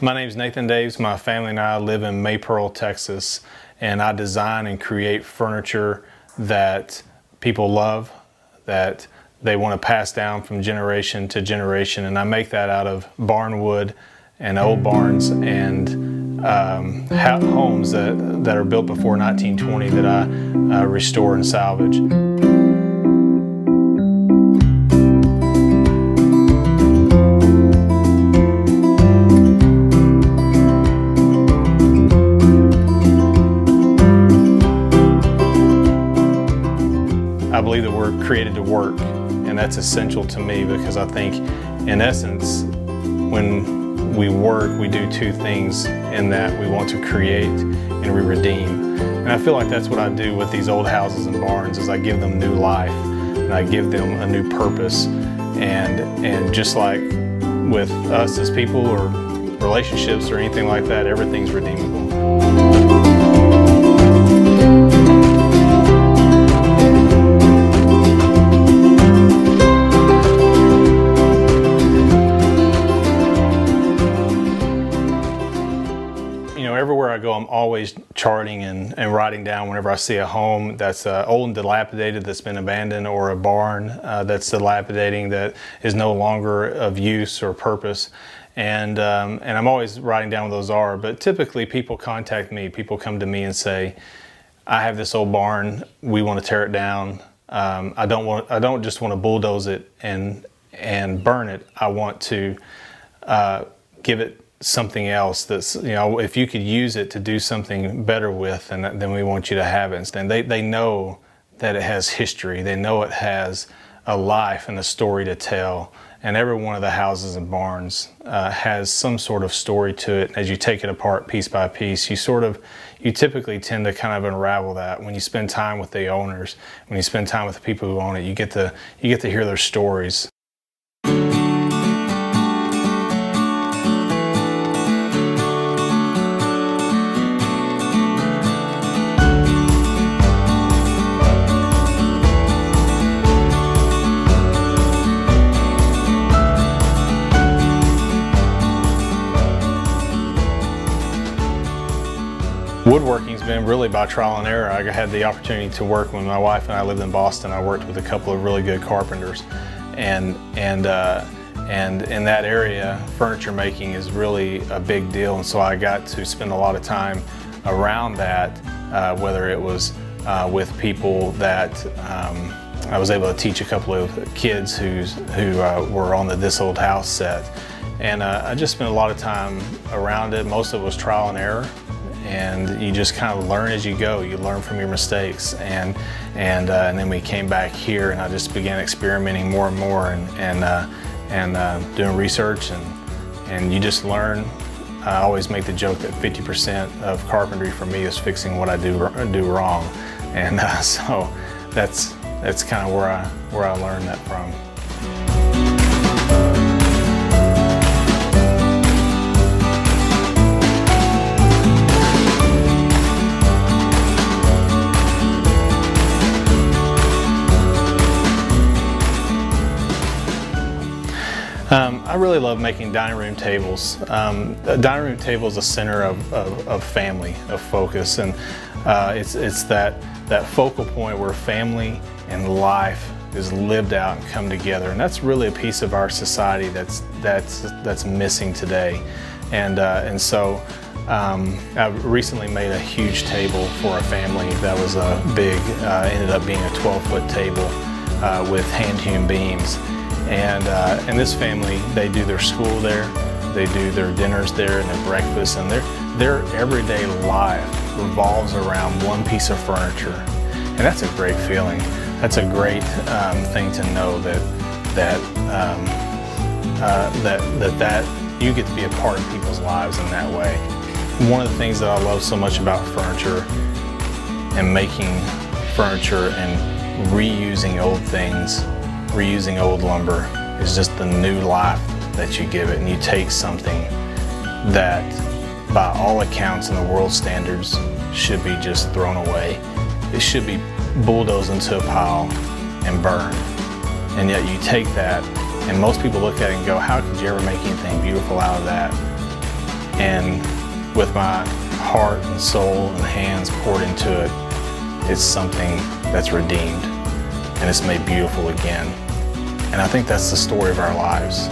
My name is Nathan Daves. My family and I live in Maypearl, Texas, and I design and create furniture that people love, that they want to pass down from generation to generation, and I make that out of barn wood and old barns and homes that are built before 1920 that I restore and salvage. I believe that we're created to work, and that's essential to me because I think, in essence, when we work, we do two things in that we want to create and we redeem. And I feel like that's what I do with these old houses and barns, is I give them new life and I give them a new purpose. And just like with us as people or relationships or anything like that, everything's redeemable. Everywhere I go, I'm always charting and writing down whenever I see a home that's old and dilapidated, that's been abandoned, or a barn that's dilapidating, that is no longer of use or purpose. And I'm always writing down what those are. But typically people contact me, people come to me and say, I have this old barn, we want to tear it down. I don't just want to bulldoze it and burn it. I want to give it something else that's, if you could use it to do something better with, then we want you to have it. And they know that it has history. They know it has a life and a story to tell. And every one of the houses and barns has some sort of story to it. As you take it apart piece by piece, you typically tend to kind of unravel that. When you spend time with the owners, when you spend time with the people who own it, you get to hear their stories. Woodworking's been really by trial and error. I had the opportunity to work when my wife and I lived in Boston. I worked with a couple of really good carpenters, and in that area, furniture making is really a big deal. And so I got to spend a lot of time around that, whether it was with people that I was able to teach a couple of kids who were on the This Old House set, and I just spent a lot of time around it. Most of it was trial and error. And you just kind of learn as you go. You learn from your mistakes, and then we came back here, and I just began experimenting more and more, and doing research, and you just learn. I always make the joke that 50% of carpentry for me is fixing what I do wrong, and so that's kind of where I learned that from. I really love making dining room tables. A dining room table is a center of family, of focus, and it's that focal point where family and life is lived out and come together, and that's really a piece of our society that's missing today. And so I recently made a huge table for a family that was big. Ended up being a 12-foot table with hand-hewn beams. And this family, they do their school there, they do their dinners there and their breakfast, and their everyday life revolves around one piece of furniture. And that's a great feeling. That's a great thing to know that you get to be a part of people's lives in that way. One of the things that I love so much about furniture and making furniture and reusing old things, reusing old lumber, is just the new life that you give it. And you take something that by all accounts in the world standards should be just thrown away. It should be bulldozed into a pile and burned. And yet you take that, and most people look at it and go, how could you ever make anything beautiful out of that? and with my heart and soul and hands poured into it, it's something that's redeemed and it's made beautiful again. And I think that's the story of our lives.